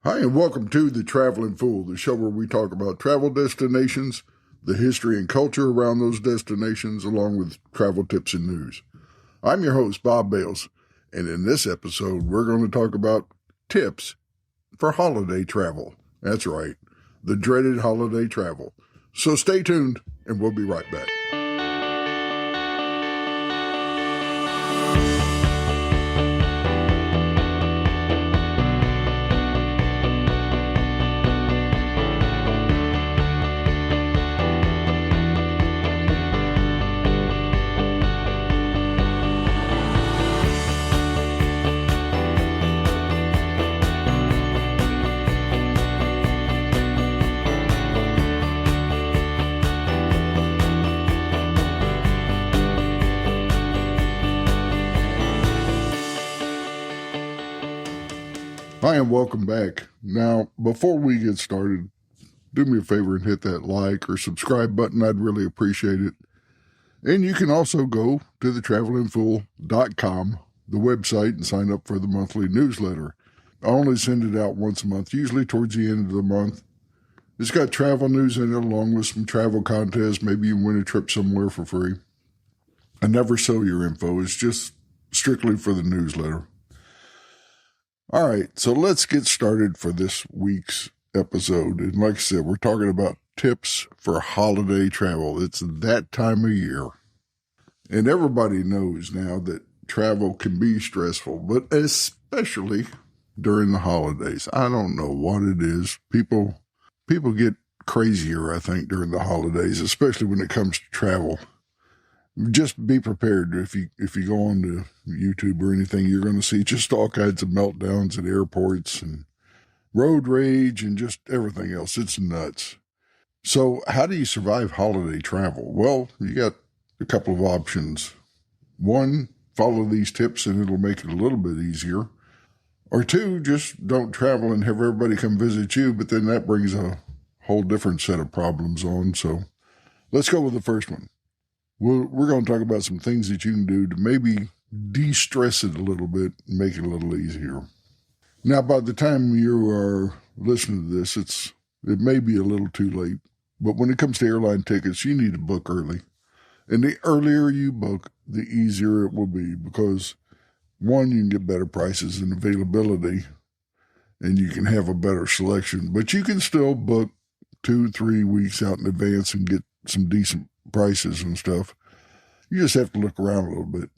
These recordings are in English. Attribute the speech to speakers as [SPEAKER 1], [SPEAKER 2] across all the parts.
[SPEAKER 1] Hi, and welcome to The Traveling Fool, the show where we talk about travel destinations, the history and culture around those destinations, along with travel tips and news. I'm your host, Bob Bales, and in this episode, we're going to talk about tips for holiday travel. That's right, the dreaded holiday travel. So stay tuned, and we'll be right back. Hi, and welcome back. Now, before we get started, do me a favor and hit that like or subscribe button. I'd really appreciate it. And you can also go to thetravelingfool.com, the website, and sign up for the monthly newsletter. I only send it out once a month, usually towards the end of the month. It's got travel news in it along with some travel contests. Maybe you win a trip somewhere for free. I never sell your info. It's just strictly for the newsletter. All right, so let's get started for this week's episode. And like I said, we're talking about tips for holiday travel. It's that time of year. And everybody knows now that travel can be stressful, but especially during the holidays. I don't know what it is. People get crazier, I think, during the holidays, especially when it comes to travel. Just be prepared. If you go on to YouTube or anything, you're going to see just all kinds of meltdowns at airports and road rage and just everything else. It's nuts. So how do you survive holiday travel? Well, you got a couple of options. One, follow these tips and it'll make it a little bit easier. Or two, just don't travel and have everybody come visit you, but then that brings a whole different set of problems on. So let's go with the first one. We're going to talk about some things that you can do to maybe de-stress it a little bit and make it a little easier. Now, by the time you are listening to this, it may be a little too late. But when it comes to airline tickets, you need to book early. And the earlier you book, the easier it will be because, one, you can get better prices and availability, and you can have a better selection. But you can still book 2-3 weeks out in advance and get some decent prices and stuff. You just have to look around a little bit.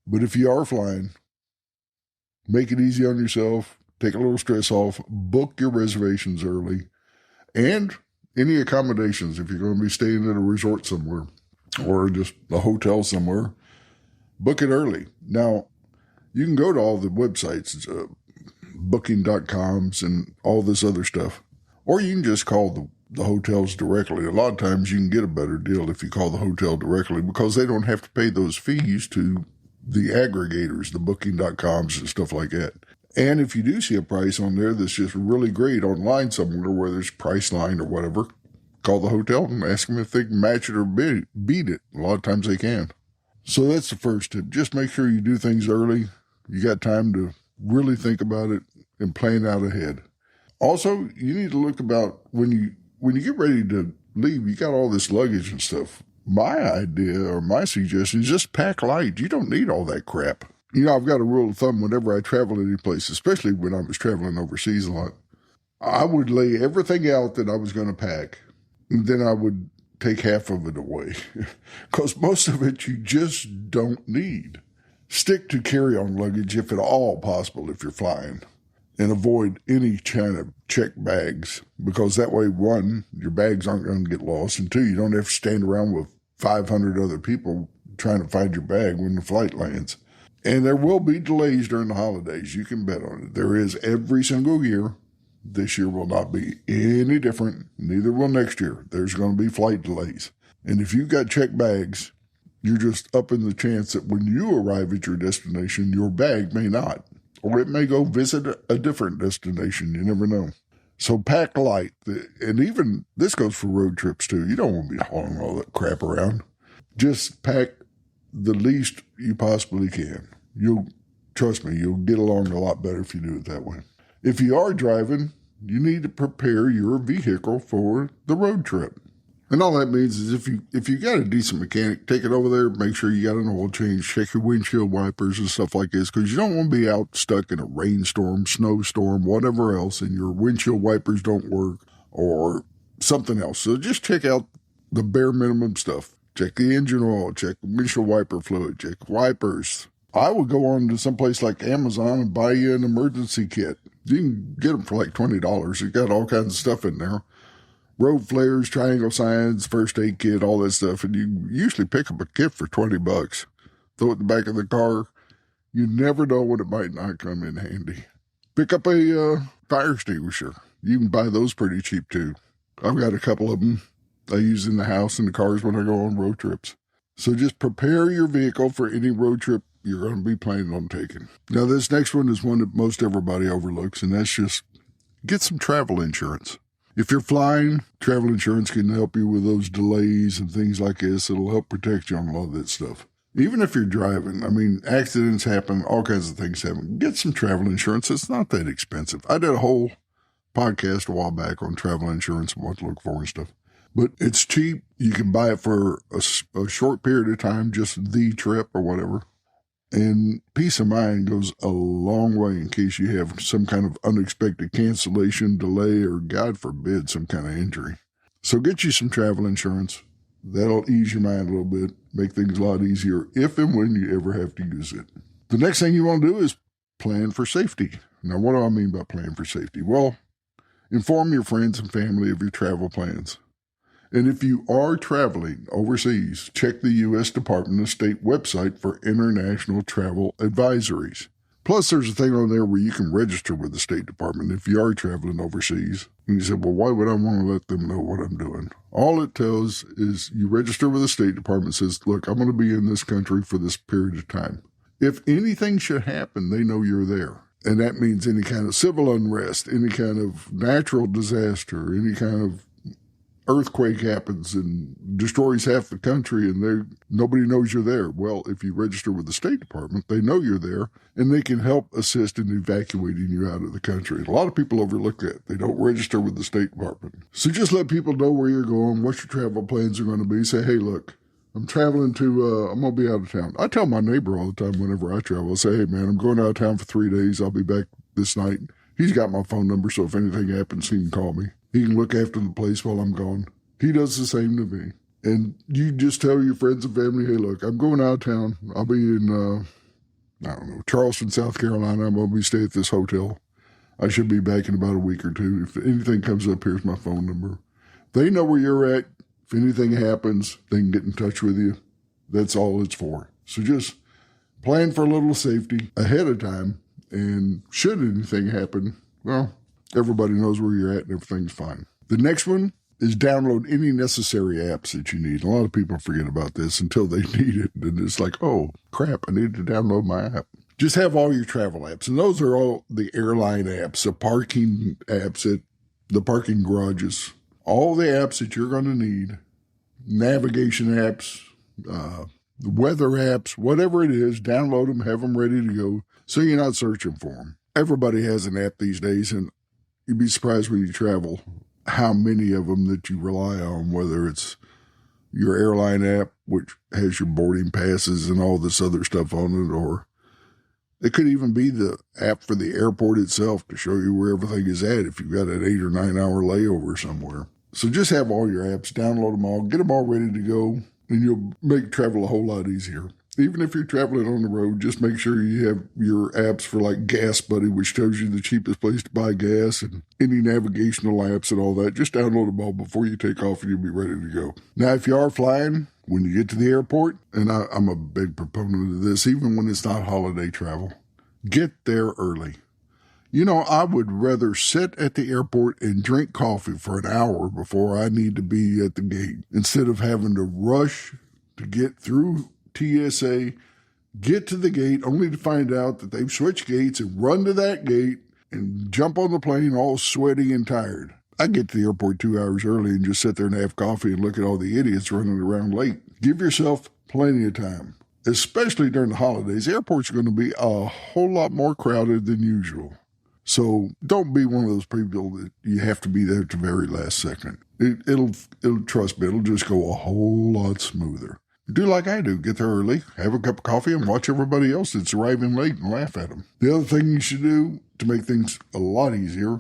[SPEAKER 1] But if you are flying, make it easy on yourself, take a little stress off, book your reservations early, and any accommodations if you're going to be staying at a resort somewhere or just a hotel somewhere, book it early. Now, you can go to all the websites, booking.coms and all this other stuff, or you can just call the hotels directly. A lot of times you can get a better deal if you call the hotel directly because they don't have to pay those fees to the aggregators, the booking.coms and stuff like that. And if you do see a price on there that's just really great online somewhere where there's Priceline or whatever, call the hotel and ask them if they can match it or beat it. A lot of times they can. So that's the first tip. Just make sure you do things early. You got time to really think about it and plan out ahead. Also, you need to look about when you get ready to leave, you got all this luggage and stuff. My idea or my suggestion is just pack light. You don't need all that crap. You know, I've got a rule of thumb whenever I travel any place, especially when I was traveling overseas a lot. I would lay everything out that I was going to pack, and then I would take half of it away because most of it you just don't need. Stick to carry-on luggage if at all possible if you're flying. And avoid any kind of checked bags because that way, one, your bags aren't going to get lost, and two, you don't have to stand around with 500 other people trying to find your bag when the flight lands. And there will be delays during the holidays. You can bet on it. There is every single year. This year will not be any different. Neither will next year. There's going to be flight delays. And if you've got checked bags, you're just upping the chance that when you arrive at your destination, your bag may not. Or it may go visit a different destination. You never know. So pack light. And even this goes for road trips too. You don't want to be hauling all that crap around. Just pack the least you possibly can. Trust me, you'll get along a lot better if you do it that way. If you are driving, you need to prepare your vehicle for the road trip. And all that means is if you got a decent mechanic, take it over there, make sure you got an oil change, check your windshield wipers and stuff like this, because you don't want to be out stuck in a rainstorm, snowstorm, whatever else, and your windshield wipers don't work or something else. So just check out the bare minimum stuff. Check the engine oil, check the windshield wiper fluid, check wipers. I would go on to someplace like Amazon and buy you an emergency kit. You can get them for like $20. You got all kinds of stuff in there. Road flares, triangle signs, first aid kit, all that stuff. And you usually pick up a kit for $20. Throw it in the back of the car. You never know when it might not come in handy. Pick up a fire extinguisher. You can buy those pretty cheap too. I've got a couple of them I use in the house and the cars when I go on road trips. So just prepare your vehicle for any road trip you're going to be planning on taking. Now this next one is one that most everybody overlooks, and that's just get some travel insurance. If you're flying, travel insurance can help you with those delays and things like this. It'll help protect you on a lot of that stuff. Even if you're driving, I mean, accidents happen, all kinds of things happen. Get some travel insurance. It's not that expensive. I did a whole podcast a while back on travel insurance and what to look for and stuff. But it's cheap. You can buy it for a short period of time, just the trip or whatever. And peace of mind goes a long way in case you have some kind of unexpected cancellation, delay, or God forbid, some kind of injury. So get you some travel insurance. That'll ease your mind a little bit, make things a lot easier if and when you ever have to use it. The next thing you want to do is plan for safety. Now, what do I mean by plan for safety? Well, inform your friends and family of your travel plans. And if you are traveling overseas, check the U.S. Department of State website for international travel advisories. Plus, there's a thing on there where you can register with the State Department if you are traveling overseas. And you say, well, why would I want to let them know what I'm doing? All it tells is you register with the State Department, says, look, I'm going to be in this country for this period of time. If anything should happen, they know you're there. And that means any kind of civil unrest, any kind of natural disaster, any kind of earthquake happens and destroys half the country and nobody knows you're there. Well, if you register with the State Department, they know you're there and they can help assist in evacuating you out of the country. A lot of people overlook that. They don't register with the State Department. So just let people know where you're going, what your travel plans are going to be. Say, hey, look, I'm traveling I'm going to be out of town. I tell my neighbor all the time whenever I travel, I say, hey, man, I'm going out of town for 3 days. I'll be back this night. He's got my phone number, so if anything happens, he can call me. He can look after the place while I'm gone. He does the same to me. And you just tell your friends and family, hey, look, I'm going out of town. I'll be in, Charleston, South Carolina. I'm going to be staying at this hotel. I should be back in about a week or two. If anything comes up, here's my phone number. They know where you're at. If anything happens, they can get in touch with you. That's all it's for. So just plan for a little safety ahead of time. And should anything happen, well, everybody knows where you're at and everything's fine. The next one is download any necessary apps that you need. A lot of people forget about this until they need it. And it's like, oh, crap, I need to download my app. Just have all your travel apps. And those are all the airline apps, the parking apps at the parking garages. All the apps that you're going to need, navigation apps, weather apps, whatever it is, download them, have them ready to go so you're not searching for them. Everybody has an app these days, and you'd be surprised when you travel how many of them that you rely on, whether it's your airline app, which has your boarding passes and all this other stuff on it, or it could even be the app for the airport itself to show you where everything is at if you've got an 8 or 9 hour layover somewhere. So just have all your apps, download them all, get them all ready to go, and you'll make travel a whole lot easier. Even if you're traveling on the road, just make sure you have your apps for like Gas Buddy, which tells you the cheapest place to buy gas, and any navigational apps and all that. Just download them all before you take off and you'll be ready to go. Now, if you are flying, when you get to the airport, and I'm a big proponent of this, even when it's not holiday travel, get there early. You know, I would rather sit at the airport and drink coffee for an hour before I need to be at the gate instead of having to rush to get through TSA, get to the gate only to find out that they've switched gates and run to that gate and jump on the plane all sweaty and tired. I get to the airport 2 hours early and just sit there and have coffee and look at all the idiots running around late. Give yourself plenty of time, especially during the holidays. The airport's going to be a whole lot more crowded than usual. So don't be one of those people that you have to be there at the very last second. It'll trust me, it'll just go a whole lot smoother. Do like I do. Get there early, have a cup of coffee, and watch everybody else that's arriving late and laugh at them. The other thing you should do to make things a lot easier,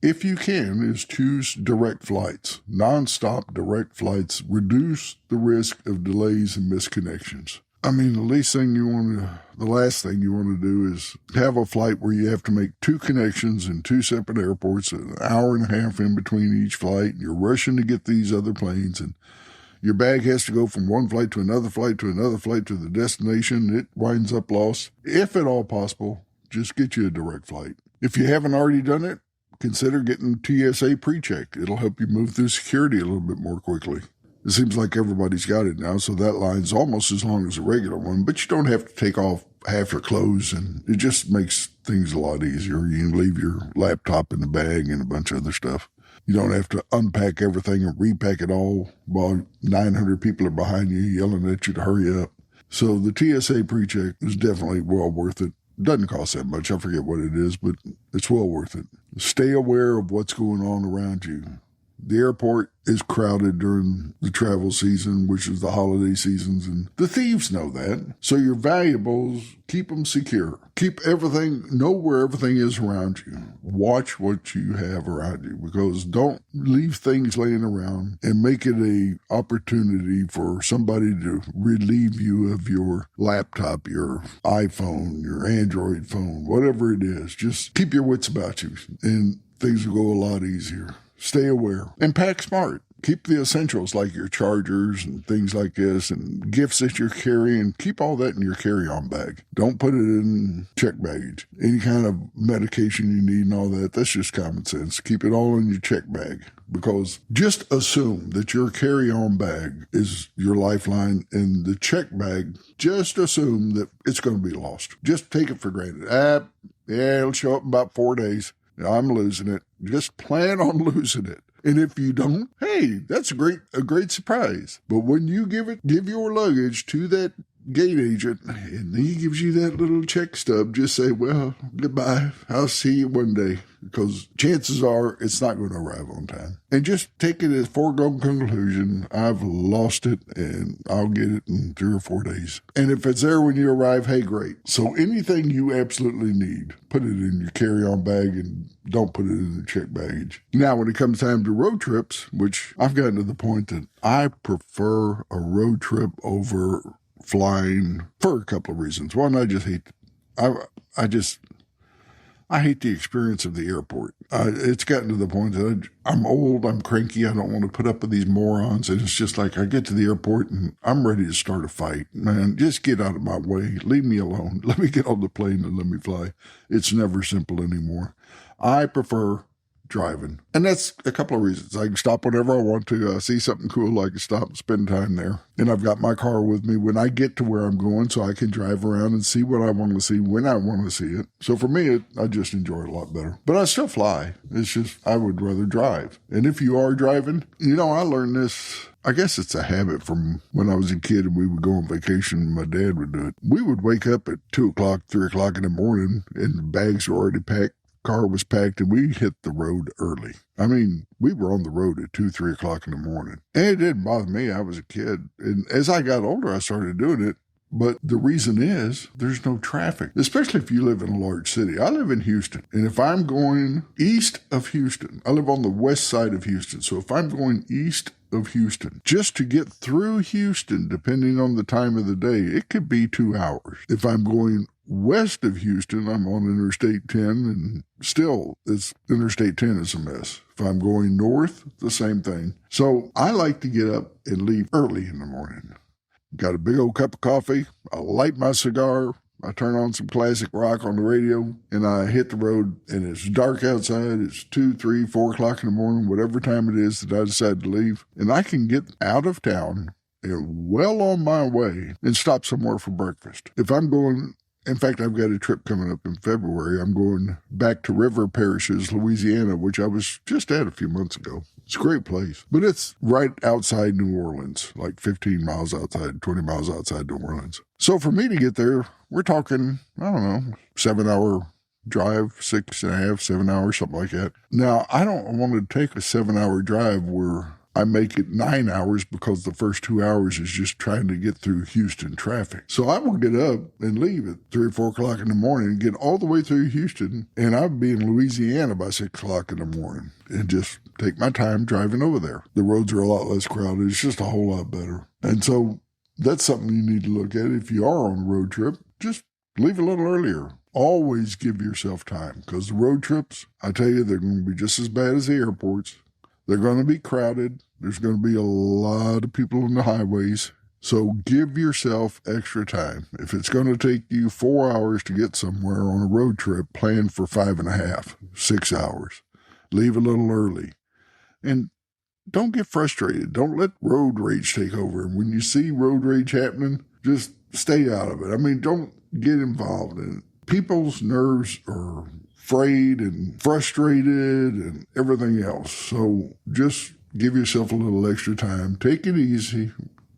[SPEAKER 1] if you can, is choose direct flights. Non-stop direct flights reduce the risk of delays and misconnections. I mean, the last thing you want to do is have a flight where you have to make 2 connections in 2 separate airports, an hour and a half in between each flight, and you're rushing to get these other planes, and your bag has to go from one flight to another flight to another flight to the destination. It winds up lost. If at all possible, just get you a direct flight. If you haven't already done it, consider getting TSA pre-check. It'll help you move through security a little bit more quickly. It seems like everybody's got it now, so that line's almost as long as a regular one, but you don't have to take off half your clothes, and it just makes things a lot easier. You can leave your laptop in the bag and a bunch of other stuff. You don't have to unpack everything and repack it all while 900 people are behind you yelling at you to hurry up. So the TSA pre-check is definitely well worth it. Doesn't cost that much. I forget what it is, but it's well worth it. Stay aware of what's going on around you. The airport is crowded during the travel season, which is the holiday seasons, and the thieves know that. So your valuables, keep them secure. Know where everything is around you. Watch what you have around you, because don't leave things laying around and make it a opportunity for somebody to relieve you of your laptop, your iPhone, your Android phone, whatever it is. Just keep your wits about you, and things will go a lot easier. Stay aware and pack smart. Keep the essentials like your chargers and things like this and gifts that you're carrying. Keep all that in your carry-on bag. Don't put it in check baggage. Any kind of medication you need and all that, that's just common sense. Keep it all in your check bag, because just assume that your carry-on bag is your lifeline, and the check bag, just assume that it's going to be lost. Just take it for granted. It'll show up in about 4 days. I'm losing it. Just plan on losing it. And if you don't, hey, that's a great surprise. But when you give your luggage to that gate agent, and he gives you that little check stub, just say, well, goodbye. I'll see you one day, because chances are it's not going to arrive on time. And just take it as foregone conclusion. I've lost it, and I'll get it in 3 or 4 days. And if it's there when you arrive, hey, great. So anything you absolutely need, put it in your carry-on bag and don't put it in the check baggage. Now, when it comes time to road trips, which I've gotten to the point that I prefer a road trip over flying for a couple of reasons. One, I hate the experience of the airport. It's gotten to the point that I'm old, I'm cranky, I don't want to put up with these morons, and it's just like I get to the airport and I'm ready to start a fight. Man, just get out of my way. Leave me alone. Let me get on the plane and let me fly. It's never simple anymore. I prefer driving. And that's a couple of reasons. I can stop whenever I want to. See something cool, I can stop and spend time there. And I've got my car with me when I get to where I'm going, so I can drive around and see what I want to see when I want to see it. So for me, I just enjoy it a lot better. But I still fly. It's just I would rather drive. And if you are driving, I learned this. I guess it's a habit from when I was a kid and we would go on vacation and my dad would do it. We would wake up at 2 o'clock, 3 o'clock in the morning, and the bags were already packed. Car was packed, and we hit the road early. I mean, we were on the road at 2, 3 o'clock in the morning. And it didn't bother me. I was a kid. And as I got older, I started doing it. But the reason is there's no traffic, especially if you live in a large city. I live in Houston. And if I'm going east of Houston, I live on the west side of Houston. So if I'm going east of Houston, just to get through Houston, depending on the time of the day, it could be 2 hours. If I'm going west of Houston, I'm on Interstate 10, and still, Interstate 10 is a mess. If I'm going north, the same thing. So I like to get up and leave early in the morning. Got a big old cup of coffee. I light my cigar. I turn on some classic rock on the radio, and I hit the road, and it's dark outside. It's 2, 3, 4 o'clock in the morning, whatever time it is that I decide to leave. And I can get out of town and well on my way and stop somewhere for breakfast. In fact, I've got a trip coming up in February. I'm going back to River Parishes, Louisiana, which I was just at a few months ago. It's a great place, but it's right outside New Orleans, like 15 miles outside, 20 miles outside New Orleans. So for me to get there, we're talking, 7-hour drive, 6.5, 7 hours, something like that. Now, I don't want to take a 7 hour drive where I make it 9 hours because the first 2 hours is just trying to get through Houston traffic. So I will get up and leave at 3 or 4 o'clock in the morning and get all the way through Houston, and I'll be in Louisiana by 6 o'clock in the morning and just take my time driving over there. The roads are a lot less crowded. It's just a whole lot better. And so that's something you need to look at. If you are on a road trip, just leave a little earlier. Always give yourself time, because the road trips, I tell you, they're going to be just as bad as the airports. They're going to be crowded. There's going to be a lot of people on the highways. So give yourself extra time. If it's going to take you 4 hours to get somewhere on a road trip, plan for 5.5, 6 hours. Leave a little early. And don't get frustrated. Don't let road rage take over. And when you see road rage happening, just stay out of it. I mean, don't get involved in it. People's nerves are frayed and frustrated and everything else. So just give yourself a little extra time. Take it easy.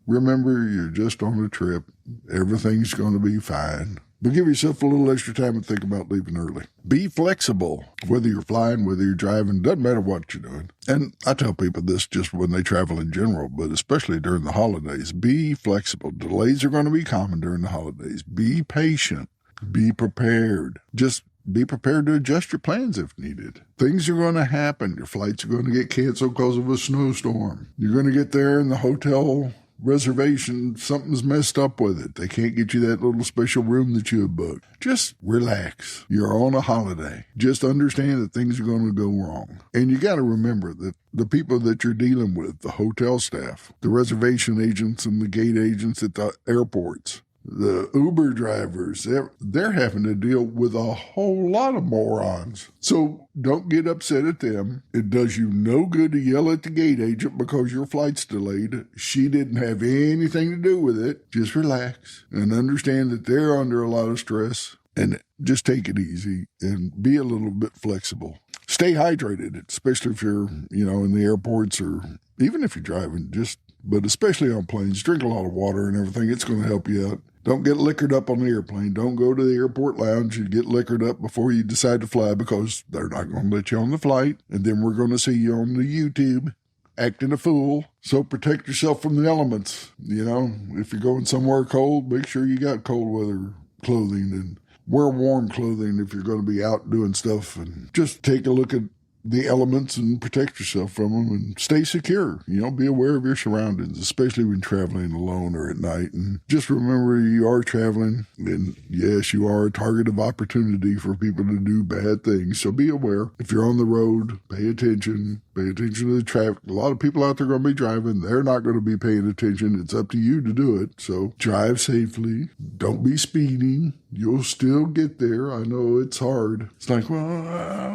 [SPEAKER 1] Remember, you're just on a trip. Everything's going to be fine. But give yourself a little extra time and think about leaving early. Be flexible. Whether you're flying, whether you're driving, doesn't matter what you're doing. And I tell people this just when they travel in general, but especially during the holidays. Be flexible. Delays are going to be common during the holidays. Be patient. Be prepared. Just be prepared to adjust your plans if needed. Things are going to happen. Your flights are going to get canceled because of a snowstorm. You're going to get there and the hotel reservation, something's messed up with it. They can't get you that little special room that you had booked. Just relax. You're on a holiday. Just understand that things are going to go wrong. And you got to remember that the people that you're dealing with, the hotel staff, the reservation agents and the gate agents at the airports, the Uber drivers, they're having to deal with a whole lot of morons. So don't get upset at them. It does you no good to yell at the gate agent because your flight's delayed. She didn't have anything to do with it. Just relax and understand that they're under a lot of stress, and just take it easy and be a little bit flexible. Stay hydrated, especially if you're, in the airports or even if you're driving, but especially on planes. Drink a lot of water and everything. It's going to help you out. Don't get liquored up on the airplane. Don't go to the airport lounge and get liquored up before you decide to fly, because they're not going to let you on the flight. And then we're going to see you on the YouTube acting a fool. So protect yourself from the elements. If you're going somewhere cold, make sure you got cold weather clothing, and wear warm clothing if you're going to be out doing stuff. And just take a look at the elements and protect yourself from them, and stay secure. Be aware of your surroundings, especially when traveling alone or at night. And just remember, you are traveling, and yes, you are a target of opportunity for people to do bad things. So be aware. If you're on the road, pay attention. Pay attention to the traffic. A lot of people out there are going to be driving. They're not going to be paying attention. It's up to you to do it. So drive safely. Don't be speeding. You'll still get there. I know it's hard. It's like, well,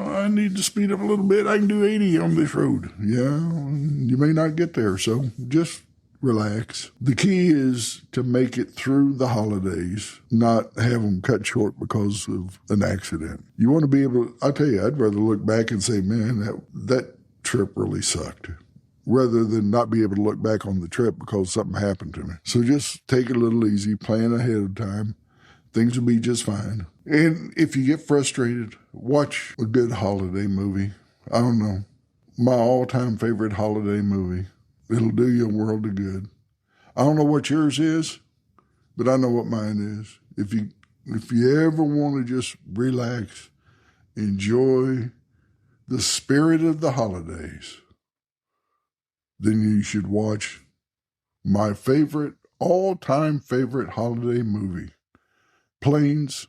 [SPEAKER 1] I need to speed up a little bit. I can do 80 on this road. Yeah, you may not get there. So just relax. The key is to make it through the holidays, not have them cut short because of an accident. You want to be able to, I tell you, I'd rather look back and say, man, that trip really sucked, rather than not be able to look back on the trip because something happened to me. So just take it a little easy, plan ahead of time. Things will be just fine. And if you get frustrated, watch a good holiday movie. I don't know, my all-time favorite holiday movie. It'll do you a world of good. I don't know what yours is, but I know what mine is. If you ever want to just relax, enjoy the spirit of the holidays, then you should watch my all-time favorite holiday movie, Planes,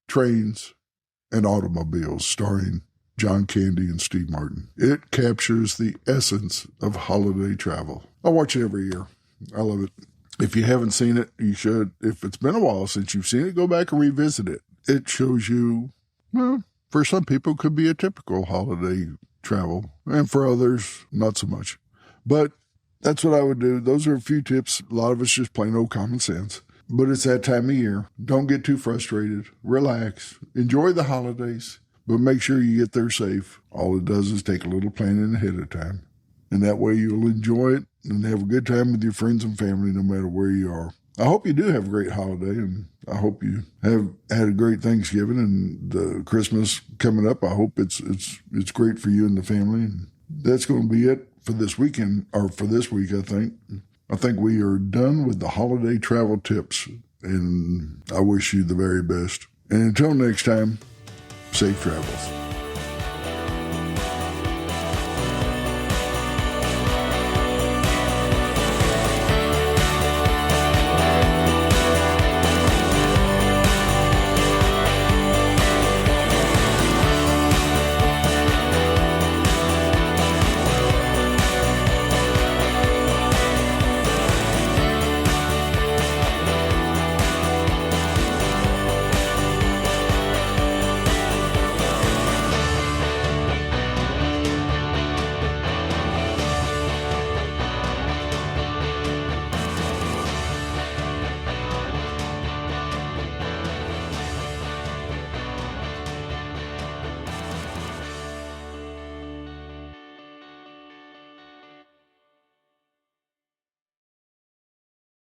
[SPEAKER 1] Trains, and Automobiles, starring John Candy and Steve Martin. It captures the essence of holiday travel. I watch it every year. I love it. If you haven't seen it, you should. If it's been a while since you've seen it, go back and revisit it. It shows you, well, for some people, it could be a typical holiday travel, and for others, not so much. But that's what I would do. Those are a few tips. A lot of it's just plain old common sense. But it's that time of year. Don't get too frustrated. Relax. Enjoy the holidays, but make sure you get there safe. All it does is take a little planning ahead of time. And that way you'll enjoy it and have a good time with your friends and family no matter where you are. I hope you do have a great holiday, and I hope you have had a great Thanksgiving and the Christmas coming up. I hope it's great for you and the family. And that's going to be it for this weekend, or for this week, I think. I think we are done with the holiday travel tips, and I wish you the very best. And until next time, safe travels.